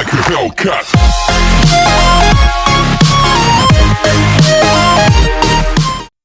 like a Hellcat.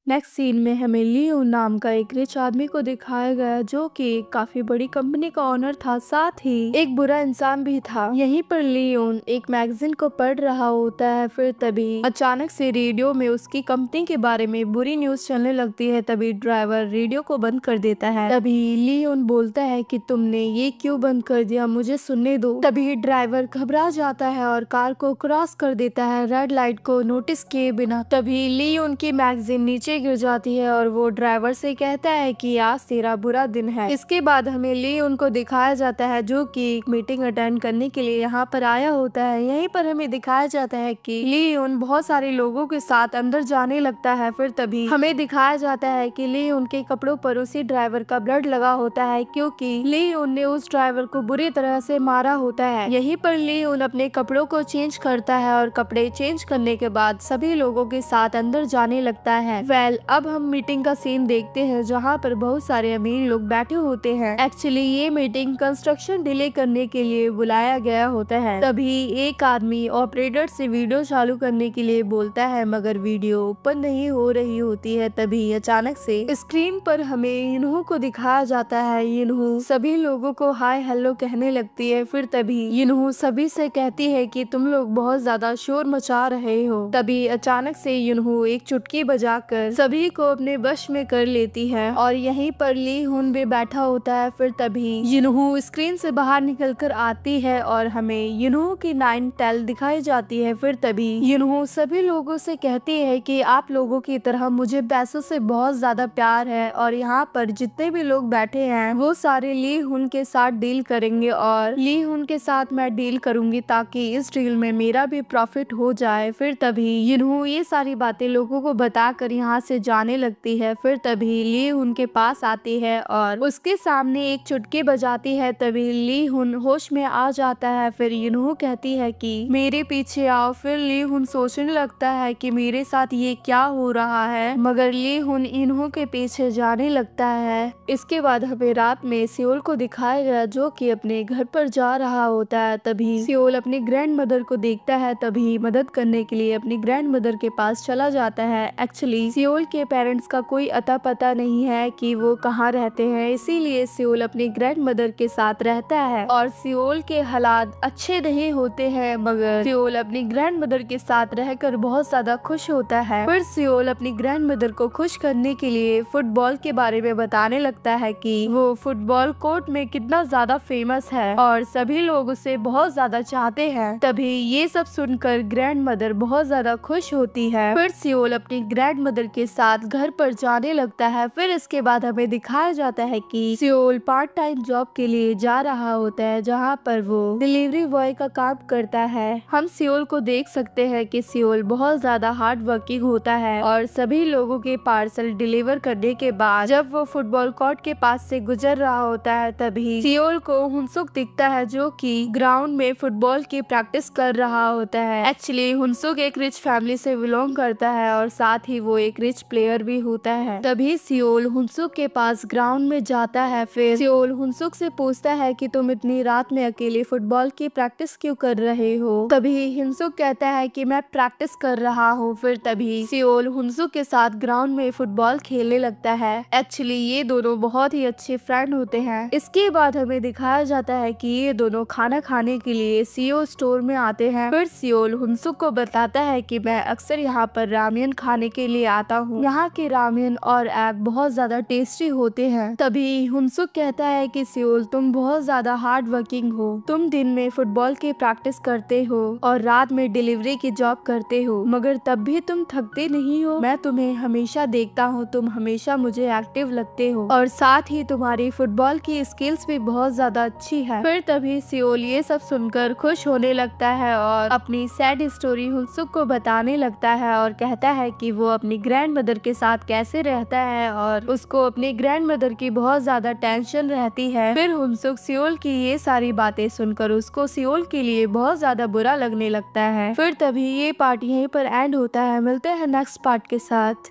Next scene में हमें लियो नाम का एक रिच आदमी को दिखाया गया जो कि एक काफी बड़ी कंपनी का ओनर था, साथ ही एक बुरा इंसान भी था। यहीं पर लियोन एक मैगजीन को पढ़ रहा होता है। फिर तभी अचानक से रेडियो में उसकी कंपनी के बारे में बुरी न्यूज चलने लगती है। तभी ड्राइवर रेडियो को बंद कर देता है। तभी लियोन बोलता है कि तुमने ये क्यों बंद कर दिया, मुझे सुनने दो। तभी ड्राइवर घबरा जाता है और कार को क्रॉस कर देता है रेड लाइट को नोटिस किए बिना। तभी लियोन की मैगजीन नीचे गिर जाती है और वो ड्राइवर से कहता है कि आज तेरा बुरा दिन है। इसके बाद हमें लियोन को दिखाया जाता है जो कि एक मीटिंग अटेंड करने के लिए यहाँ पर आया होता है। यहीं पर हमें दिखाया जाता है कि लियोन बहुत सारे लोगों के साथ अंदर जाने लगता है। फिर तभी हमें दिखाया जाता है कि लियोन के कपड़ों पर उसी ड्राइवर का ब्लड लगा होता है क्योंकि लियोन ने उस ड्राइवर को बुरी तरह से मारा होता है। यहीं पर लियोन अपने कपड़ों को चेंज करता है और कपड़े चेंज करने के बाद सभी लोगों के साथ अंदर जाने लगता है। अब हम मीटिंग का सीन देखते हैं जहाँ पर बहुत सारे अमीर लोग बैठे होते हैं। एक्चुअली ये मीटिंग कंस्ट्रक्शन डिले करने के लिए बुलाया गया होता है। तभी एक आदमी ऑपरेटर से वीडियो चालू करने के लिए बोलता है मगर वीडियो ओपन नहीं हो रही होती है। तभी अचानक से स्क्रीन पर हमें यिन्हू को दिखाया जाता है। यिन्हू सभी लोगों को हाय हेलो कहने लगती है। फिर तभी यिन्हू सभी से कहती है कि तुम लोग बहुत ज्यादा शोर मचा रहे हो। तभी अचानक से यिन्हू एक चुटकी बजाकर सभी को अपने वश में कर लेती है और यहीं पर ली हुन भी बैठा होता है। फिर तभी यिन्हू स्क्रीन से बाहर निकलकर आती है और हमें यिन्हू की 9 टेल दिखाई जाती है। फिर तभी यिन्हू सभी लोगों से कहती है कि आप लोगों की तरह मुझे पैसों से बहुत ज्यादा प्यार है और यहाँ पर जितने भी लोग बैठे हैं वो सारे ली हुन के साथ डील करेंगे और ली हुन के साथ मैं डील करूंगी ताकि इस डील में मेरा भी प्रॉफिट हो जाए। फिर तभी यिन्हू ये सारी बातें लोगों को बताकर यहाँ से जाने लगती है। फिर तभी ली उनके पास आती है और उसके सामने एक चुटकी बजाती है। तभी ली हुन होश में आ जाता है। फिर यिन्हू कहती है कि मेरे पीछे आओ। फिर ली हुन सोचने लगता है कि मेरे साथ ये क्या हो रहा है मगर ली हुन यिन्हू के पीछे जाने लगता है। इसके बाद हमें रात में सियोल को दिखाया गया जो कि अपने घर पर जा रहा होता है। तभी सियोल अपनी ग्रैंड मदर को देखता है। तभी मदद करने के लिए अपनी ग्रैंड मदर के पास चला जाता है। एक्चुअली सियोल के पेरेंट्स का कोई अता पता नहीं है कि वो कहाँ रहते हैं, इसीलिए सियोल अपनी ग्रैंड मदर के साथ रहता है और सियोल के हालात अच्छे नहीं होते हैं मगर सियोल अपनी ग्रैंड मदर के साथ रहकर बहुत ज्यादा खुश होता है। फिर सियोल अपनी ग्रैंड मदर को खुश करने के लिए फुटबॉल के बारे में बताने लगता है कि वो फुटबॉल कोर्ट में कितना ज्यादा फेमस है और सभी लोग उसे बहुत ज्यादा चाहते हैं। तभी ये सब सुनकर ग्रैंड मदर बहुत ज्यादा खुश होती है। फिर सियोल अपनी ग्रैंड मदर के साथ घर पर जाने लगता है। फिर इसके बाद हमें दिखाया जाता है कि सियोल पार्ट टाइम जॉब के लिए जा रहा होता है जहाँ पर वो डिलीवरी बॉय का काम करता है। हम सियोल को देख सकते हैं कि सियोल बहुत ज्यादा हार्ड वर्किंग होता है और सभी लोगों के पार्सल डिलीवर करने के बाद जब वो फुटबॉल कोर्ट के पास से गुजर रहा होता है तभी सियोल को हुनसुक दिखता है जो कि ग्राउंड में फुटबॉल की प्रैक्टिस कर रहा होता है। एक्चुअली हुनसुक एक रिच फैमिली से बिलोंग करता है और साथ ही वो एक रिच प्लेयर भी होता है। तभी सियोल हुनसुक के पास ग्राउंड में जाता है। फिर सियोल हुनसुक से पूछता है कि तुम इतनी रात में अकेले फुटबॉल की प्रैक्टिस क्यों कर रहे हो। तभी हुनसुक कहता है कि मैं प्रैक्टिस कर रहा हूँ। फिर तभी सियोल हुनसुक के साथ ग्राउंड में फुटबॉल खेलने लगता है। एक्चुअली ये दोनों बहुत ही अच्छे फ्रेंड होते हैं। इसके बाद हमें दिखाया जाता है कि ये दोनों खाना खाने के लिए सीओ स्टोर में आते हैं। फिर सियोल हुनसुक को बताता है कि मैं अक्सर यहाँ पर रामियन खाने के लिए आता हूँ, यहाँ के रामियन और एग बहुत ज्यादा टेस्टी होते हैं। तभी हुनसुक कहता है कि सियोल तुम बहुत ज्यादा हार्ड वर्किंग हो, तुम दिन में फुटबॉल की प्रैक्टिस करते हो और रात में डिलीवरी की जॉब करते हो मगर तब भी तुम थकते नहीं हो। मैं तुम्हें हमेशा देखता हूँ, तुम हमेशा मुझे एक्टिव लगते हो और साथ ही तुम्हारी फुटबॉल की स्किल्स भी बहुत ज्यादा अच्छी है। फिर तभी सियोल ये सब सुनकर खुश होने लगता है और अपनी सैड स्टोरी हुनसुक को बताने लगता है और कहता है कि वो अपनी ग्रैंड मदर के साथ कैसे रहता है और उसको अपनी ग्रैंड मदर की बहुत ज्यादा टेंशन रहती है। फिर हुनसुक सियोल की ये सारी बातें सुनकर उसको सियोल के लिए बहुत ज्यादा बुरा लगने लगता है। फिर तभी ये पार्ट यहीं पर एंड होता है। मिलते हैं नेक्स्ट पार्ट के साथ।